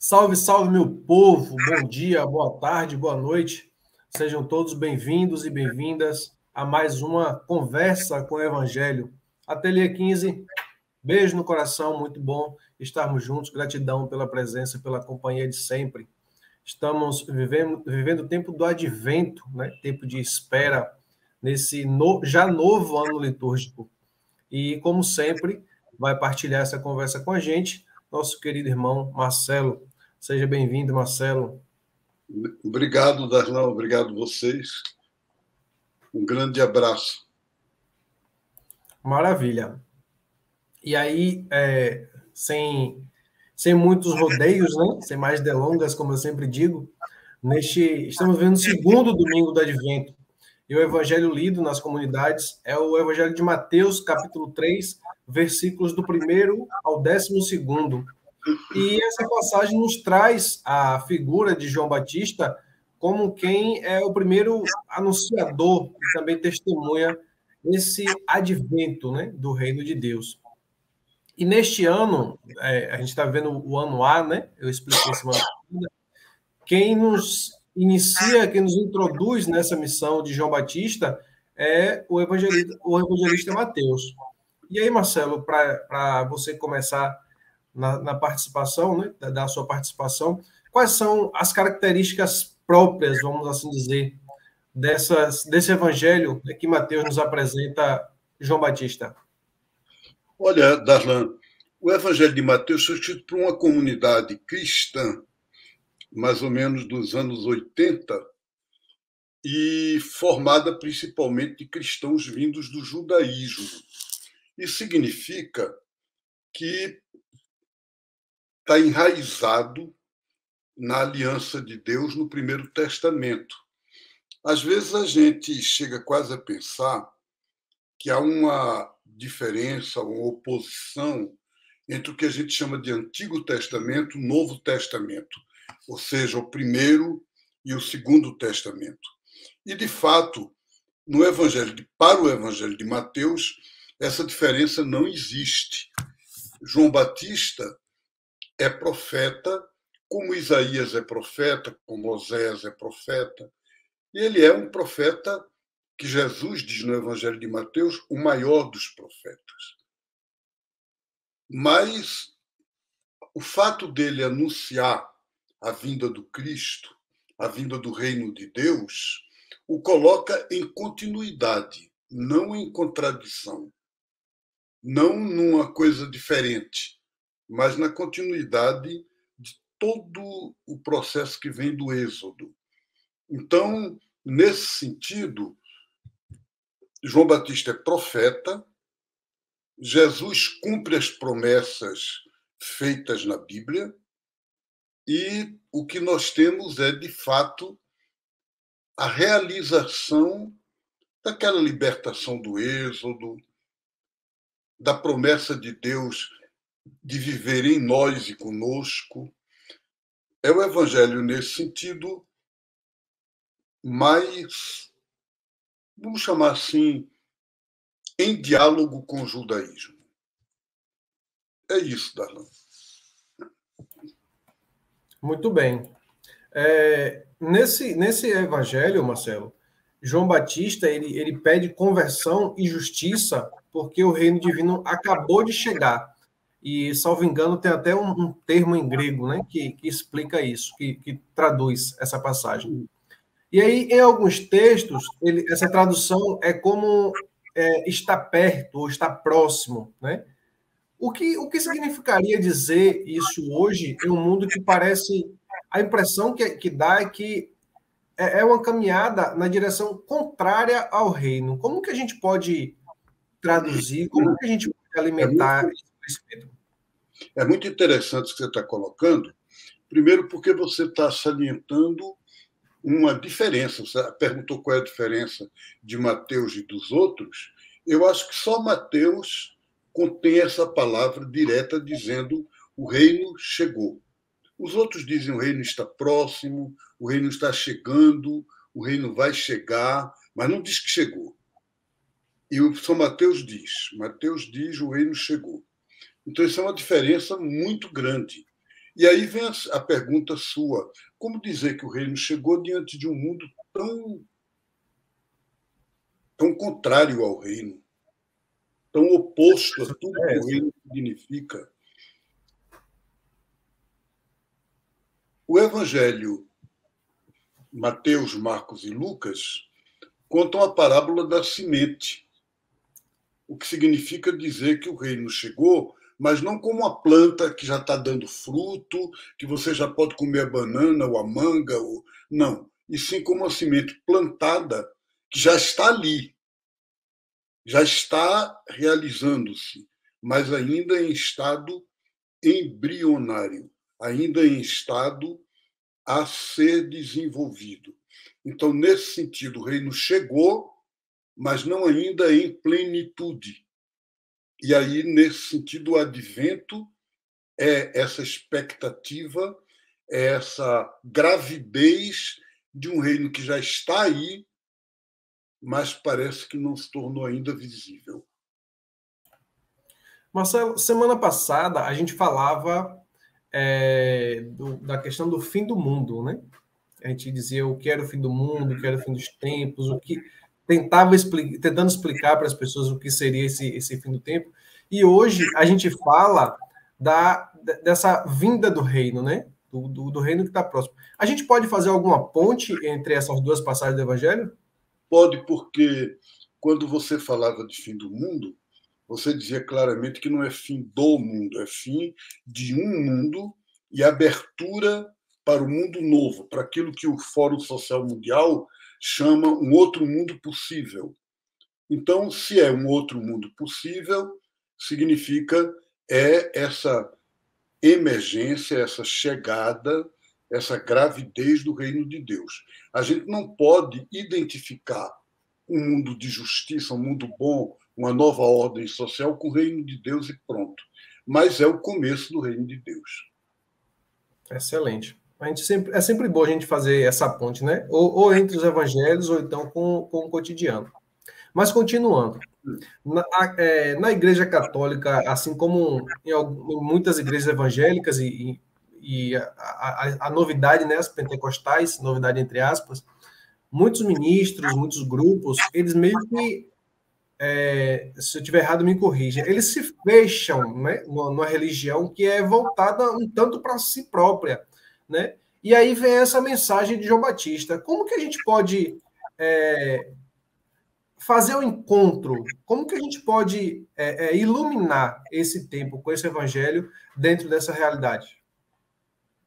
Salve, salve, meu povo! Bom dia, boa tarde, boa noite. Sejam todos bem-vindos e bem-vindas a mais uma conversa com o Evangelho. Ateliê 15, beijo no coração, muito bom estarmos juntos. Gratidão pela presença, pela companhia de sempre. Estamos vivendo o tempo do advento, né? Tempo de espera nesse já novo ano litúrgico. E, como sempre, vai partilhar essa conversa com a gente nosso querido irmão Marcelo. Seja bem-vindo, Marcelo. Obrigado, Darlan. Obrigado vocês. Um grande abraço. Maravilha. E aí, sem muitos rodeios, né? Sem mais delongas, como eu sempre digo, estamos vendo o segundo domingo do Advento. E o evangelho lido nas comunidades é o evangelho de Mateus, capítulo 3, versículos do 1º ao 12º. E essa passagem nos traz a figura de João Batista como quem é o primeiro anunciador e também testemunha esse advento, né, do reino de Deus. E neste ano, a gente está vendo o ano A, né? Eu expliquei semana passada. Quem nos inicia, quem nos introduz nessa missão de João Batista é o evangelista Mateus. E aí, Marcelo, para você começar na participação, né, da sua participação, quais são as características próprias, vamos assim dizer, desse evangelho que Mateus nos apresenta João Batista? Olha, Darlan, o evangelho de Mateus foi escrito por uma comunidade cristã, mais ou menos dos anos 80, e formada principalmente de cristãos vindos do judaísmo. Isso significa que está enraizado na aliança de Deus no Primeiro Testamento. Às vezes a gente chega quase a pensar que há uma diferença, uma oposição entre o que a gente chama de Antigo Testamento e Novo Testamento, ou seja, o Primeiro e o Segundo Testamento. E, de fato, para o Evangelho de Mateus, essa diferença não existe. João Batista é profeta, como Isaías é profeta, como Oséias é profeta, e ele é um profeta que Jesus diz no Evangelho de Mateus, o maior dos profetas. Mas o fato dele anunciar a vinda do Cristo, a vinda do reino de Deus, o coloca em continuidade, não em contradição, não numa coisa diferente, mas na continuidade de todo o processo que vem do Êxodo. Então, nesse sentido, João Batista é profeta, Jesus cumpre as promessas feitas na Bíblia e o que nós temos é, de fato, a realização daquela libertação do Êxodo, da promessa de Deus de viver em nós e conosco. É o Evangelho, nesse sentido, mais, vamos chamar assim, em diálogo com o judaísmo. É isso, Darlan. Muito bem. Nesse evangelho, Marcelo, João Batista ele pede conversão e justiça porque o reino divino acabou de chegar. E, salvo engano, tem até um termo em grego, né, que explica isso, que traduz essa passagem. E aí, em alguns textos, essa tradução é como está perto ou está próximo, né? O que significaria dizer isso hoje em um mundo que parece... A impressão que dá é que é uma caminhada na direção contrária ao reino. Como que a gente pode traduzir? Como que a gente pode alimentar esse conhecimento? É muito interessante o que você está colocando. Primeiro, porque você está salientando uma diferença. Você perguntou qual é a diferença de Mateus e dos outros. Eu acho que só Mateus contém essa palavra direta dizendo o reino chegou. Os outros dizem o reino está próximo, o reino está chegando, o reino vai chegar, mas não diz que chegou. E o São Mateus diz o reino chegou. Então, isso é uma diferença muito grande. E aí vem a pergunta sua: como dizer que o reino chegou diante de um mundo tão contrário ao reino, tão oposto a tudo que o reino significa? O Evangelho, Mateus, Marcos e Lucas, contam a parábola da semente, o que significa dizer que o reino chegou, mas não como uma planta que já está dando fruto, que você já pode comer a banana ou a manga, não, e sim como uma semente plantada que já está ali, já está realizando-se, mas ainda em estado embrionário, ainda em estado a ser desenvolvido. Então, nesse sentido, o reino chegou, mas não ainda em plenitude. E aí, nesse sentido, o advento é essa expectativa, é essa gravidez de um reino que já está aí, mas parece que não se tornou ainda visível. Marcelo, semana passada a gente falava da questão do fim do mundo, né? A gente dizia eu quero o fim do mundo, quero o fim dos tempos, o que tentando explicar para as pessoas o que seria esse fim do tempo. E hoje a gente fala dessa vinda do reino, né? Do reino que está próximo. A gente pode fazer alguma ponte entre essas duas passagens do Evangelho? Pode, porque quando você falava de fim do mundo, você dizia claramente que não é fim do mundo, é fim de um mundo e abertura para o mundo novo, para aquilo que o Fórum Social Mundial chama um outro mundo possível. Então, se é um outro mundo possível, significa essa emergência, essa chegada, essa gravidez do reino de Deus. A gente não pode identificar um mundo de justiça, um mundo bom, uma nova ordem social com o reino de Deus e pronto. Mas é o começo do reino de Deus. Excelente. É sempre bom a gente fazer essa ponte, né? Ou entre os evangelhos, ou então com o cotidiano. Mas continuando, na Igreja Católica, assim como em muitas igrejas evangélicas e a novidade, né, as pentecostais, novidade entre aspas, muitos ministros, muitos grupos, eles meio que, se eu estiver errado, me corrija, eles se fecham, né, numa religião que é voltada um tanto para si própria, né? E aí vem essa mensagem de João Batista. Como que a gente pode fazer o encontro? Como que a gente pode iluminar esse tempo com esse evangelho dentro dessa realidade?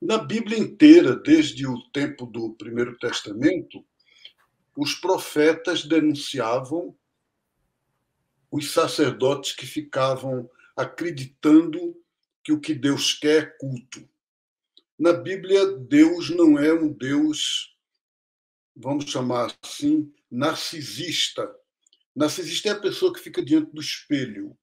Na Bíblia inteira, desde o tempo do Primeiro Testamento, os profetas denunciavam os sacerdotes que ficavam acreditando que o que Deus quer é culto. Na Bíblia, Deus não é um Deus, vamos chamar assim, narcisista. Narcisista é a pessoa que fica diante do espelho,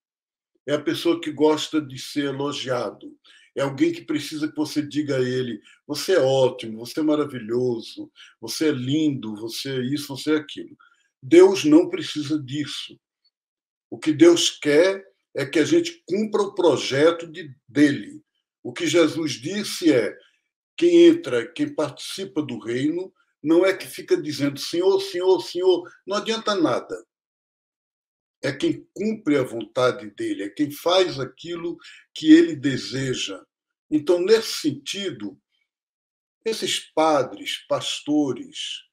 é a pessoa que gosta de ser elogiado, é alguém que precisa que você diga a ele: você é ótimo, você é maravilhoso, você é lindo, você é isso, você é aquilo. Deus não precisa disso. O que Deus quer é que a gente cumpra o projeto dele. O que Jesus disse é: quem entra, quem participa do reino, não é que fica dizendo Senhor, Senhor, Senhor, não adianta nada. É quem cumpre a vontade dele, é quem faz aquilo que ele deseja. Então, nesse sentido, esses padres, pastores,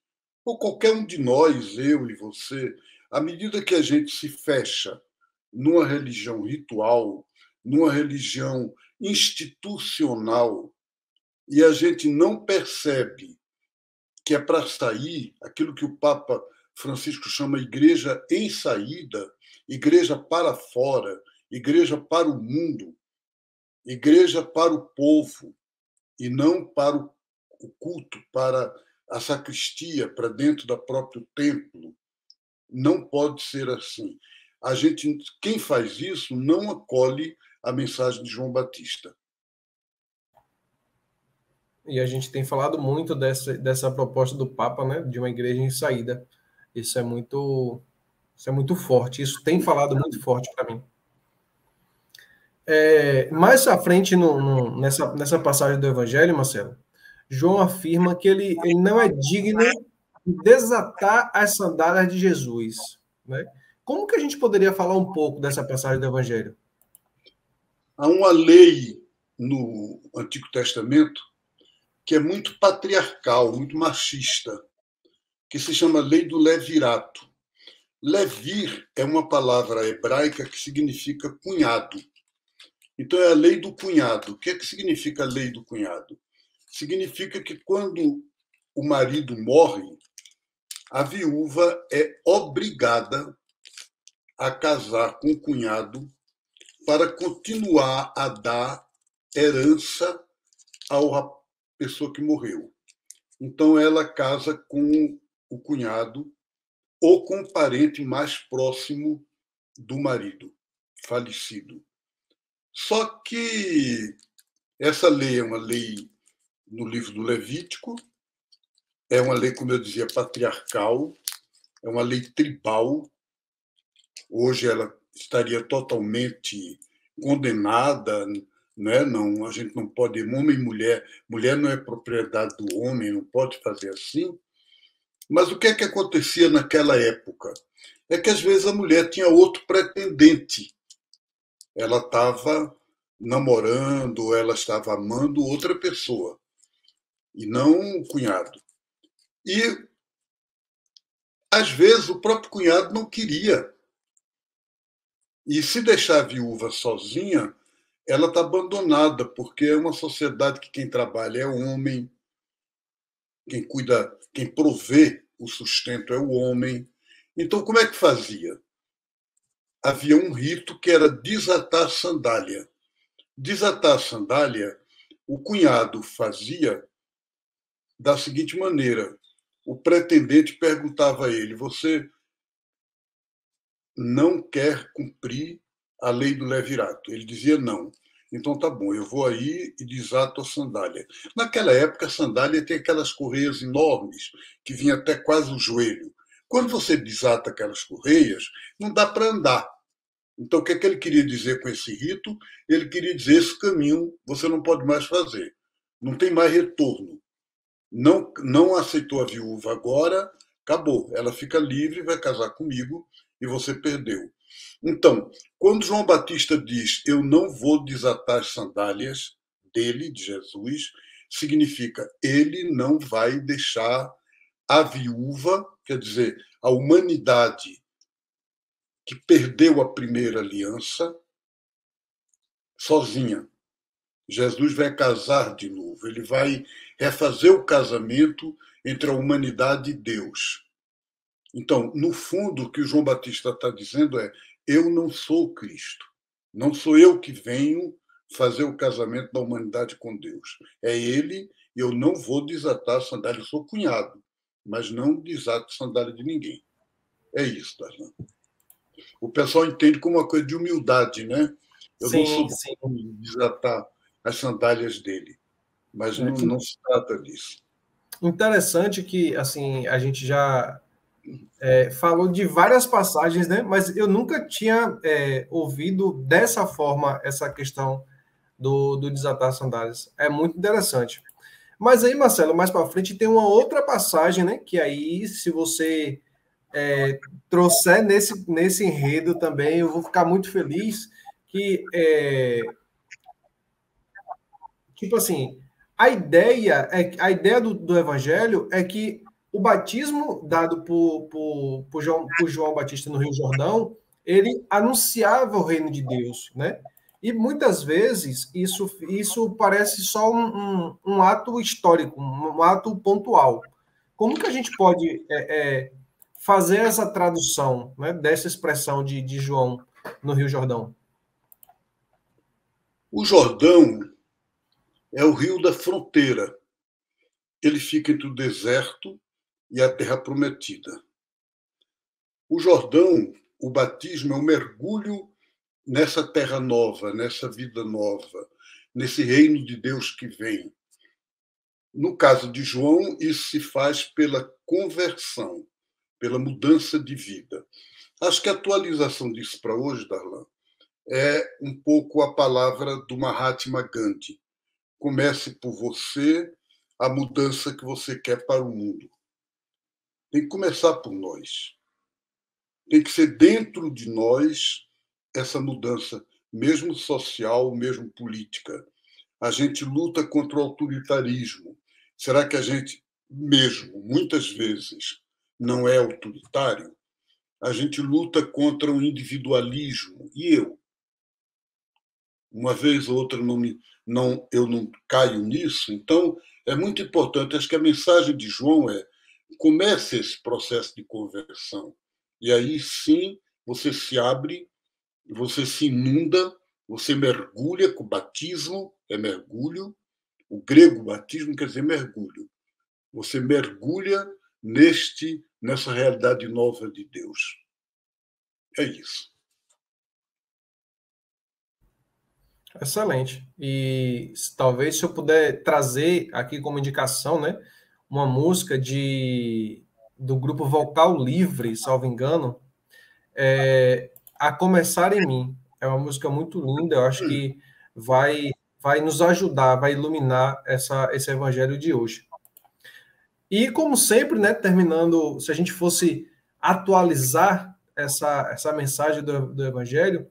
ou qualquer um de nós, eu e você, à medida que a gente se fecha numa religião ritual, numa religião institucional, e a gente não percebe que é para sair aquilo que o Papa Francisco chama igreja em saída, igreja para fora, igreja para o mundo, igreja para o povo, e não para o culto, para a sacristia, para dentro do próprio templo. Não pode ser assim. Quem faz isso não acolhe a mensagem de João Batista. E a gente tem falado muito dessa proposta do Papa, né, de uma igreja em saída. Isso é muito forte. Isso tem falado muito forte para mim. mais à frente, nessa passagem do Evangelho, Marcelo, João afirma que ele não é digno de desatar as sandálias de Jesus. Né? Como que a gente poderia falar um pouco dessa passagem do Evangelho? Há uma lei no Antigo Testamento que é muito patriarcal, muito machista, que se chama Lei do Levirato. Levir é uma palavra hebraica que significa cunhado. Então, é a lei do cunhado. O que é que significa a lei do cunhado? Significa que quando o marido morre, a viúva é obrigada a casar com o cunhado para continuar a dar herança à pessoa que morreu. Então, ela casa com o cunhado ou com o parente mais próximo do marido falecido. Só que essa lei é uma lei no livro do Levítico, é uma lei, como eu dizia, patriarcal, é uma lei tribal. Hoje ela estaria totalmente condenada, né? Não, a gente não pode, homem e mulher não é propriedade do homem, não pode fazer assim. Mas o que é que acontecia naquela época? É que às vezes a mulher tinha outro pretendente. Ela estava namorando, ela estava amando outra pessoa, e não o cunhado. E às vezes o próprio cunhado não queria. E se deixar a viúva sozinha, ela está abandonada, porque é uma sociedade que quem trabalha é o homem, quem cuida, quem provê o sustento é o homem. Então, como é que fazia? Havia um rito que era desatar a sandália. Desatar a sandália, o cunhado fazia da seguinte maneira: o pretendente perguntava a ele: você não quer cumprir a lei do levirato? Ele dizia não. Então tá bom, eu vou aí e desato a sandália. Naquela época, a sandália tem aquelas correias enormes que vinha até quase o joelho. Quando você desata aquelas correias, não dá para andar. Então, o que é que ele queria dizer com esse rito? Ele queria dizer: esse caminho você não pode mais fazer. Não tem mais retorno. Não aceitou a viúva agora, acabou. Ela fica livre, vai casar comigo e você perdeu. Então, quando João Batista diz: eu não vou desatar as sandálias dele, de Jesus, significa ele não vai deixar a viúva, quer dizer, a humanidade que perdeu a primeira aliança, sozinha. Jesus vai casar de novo, ele vai refazer o casamento entre a humanidade e Deus. Então, no fundo, o que o João Batista está dizendo é: eu não sou Cristo. Não sou eu que venho fazer o casamento da humanidade com Deus. É ele, e eu não vou desatar a sandália. Eu sou cunhado, mas não desato a sandália de ninguém. É isso, Darlan. O pessoal entende como uma coisa de humildade, né? Eu não Sim, sou sim. de desatar as sandálias dele, mas não se trata disso. Interessante que assim a gente já falou de várias passagens, né? Mas eu nunca tinha ouvido dessa forma essa questão do desatar sandálias. É muito interessante. Mas aí, Marcelo, mais para frente tem uma outra passagem, né? Que aí, se você trouxer nesse enredo também, eu vou ficar muito feliz. Que, tipo assim, a ideia do evangelho é que o batismo dado por João Batista no Rio Jordão, ele anunciava o reino de Deus, né? E muitas vezes isso parece só um ato histórico, um ato pontual. Como que a gente pode fazer essa tradução, né, dessa expressão de João no Rio Jordão? O Jordão é o rio da fronteira. Ele fica entre o deserto e a terra prometida. O Jordão, o batismo, é um mergulho nessa terra nova, nessa vida nova, nesse reino de Deus que vem. No caso de João, isso se faz pela conversão, pela mudança de vida. Acho que a atualização disso para hoje, Darlan, é um pouco a palavra do Mahatma Gandhi. Comece por você a mudança que você quer para o mundo. Tem que começar por nós. Tem que ser dentro de nós essa mudança, mesmo social, mesmo política. A gente luta contra o autoritarismo. Será que a gente, mesmo, muitas vezes, não é autoritário? A gente luta contra o individualismo. E eu? Uma vez ou outra eu não caio nisso. Então, é muito importante. Acho que a mensagem de João é: comece esse processo de conversão. E aí sim você se abre, você se inunda, você mergulha com o batismo, é mergulho. O grego batismo quer dizer mergulho. Você mergulha nessa realidade nova de Deus. É isso. Excelente. E talvez se eu puder trazer aqui como indicação, né, uma música do grupo Vocal Livre, salvo engano, A Começar em Mim. É uma música muito linda, eu acho que vai nos ajudar, vai iluminar esse evangelho de hoje. E como sempre, né, terminando, se a gente fosse atualizar essa mensagem do evangelho,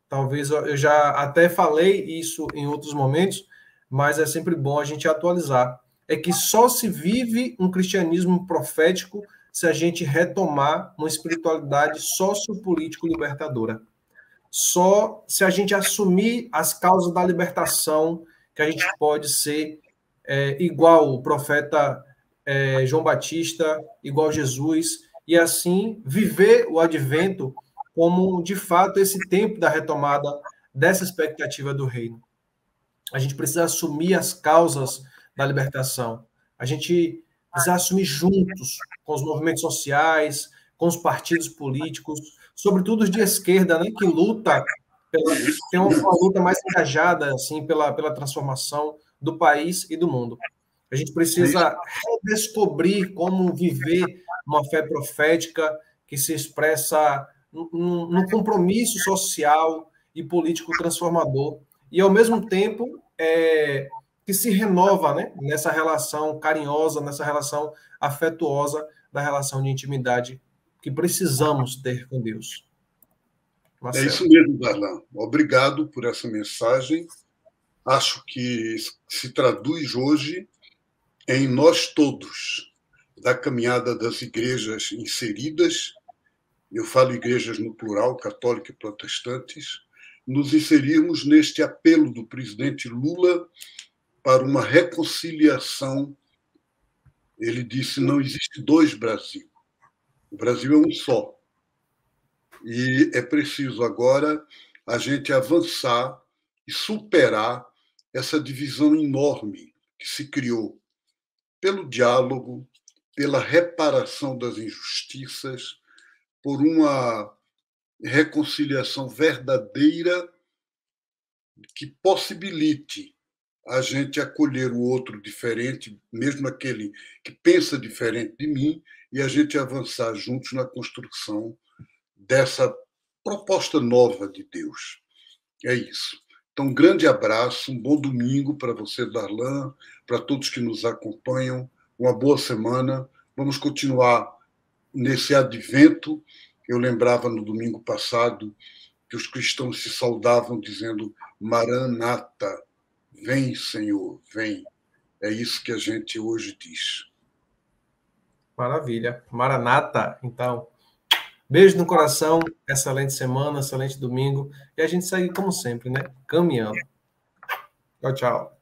talvez eu já até falei isso em outros momentos, mas é sempre bom a gente atualizar. É que só se vive um cristianismo profético se a gente retomar uma espiritualidade sociopolítico libertadora. Só se a gente assumir as causas da libertação, que a gente pode ser igual o profeta João Batista, igual Jesus, e assim viver o advento como, de fato, esse tempo da retomada dessa expectativa do reino. A gente precisa assumir as causas da libertação. A gente precisa assumir juntos, com os movimentos sociais, com os partidos políticos, sobretudo os de esquerda, né, que tem uma luta mais engajada assim, pela transformação do país e do mundo. A gente precisa redescobrir como viver uma fé profética que se expressa num compromisso social e político transformador, e, ao mesmo tempo, que se renova, né, nessa relação carinhosa, nessa relação afetuosa, da relação de intimidade que precisamos ter com Deus. Marcelo. É isso mesmo, Darlan. Obrigado por essa mensagem. Acho que se traduz hoje em nós todos, da caminhada das igrejas inseridas, eu falo igrejas no plural, católicas e protestantes, nos inserirmos neste apelo do presidente Lula para uma reconciliação. Ele disse: não existe dois Brasil. O Brasil é um só. E é preciso agora a gente avançar e superar essa divisão enorme que se criou pelo diálogo, pela reparação das injustiças, por uma reconciliação verdadeira que possibilite a gente acolher o outro diferente, mesmo aquele que pensa diferente de mim, e a gente avançar juntos na construção dessa proposta nova de Deus. É isso. Então, um grande abraço, um bom domingo para você, Darlan, para todos que nos acompanham, uma boa semana. Vamos continuar nesse advento. Eu lembrava no domingo passado que os cristãos se saudavam dizendo: Maranata, vem, Senhor, vem. É isso que a gente hoje diz. Maravilha. Maranata, então. Beijo no coração, excelente semana, excelente domingo. E a gente segue como sempre, né? Caminhando. Tchau, tchau.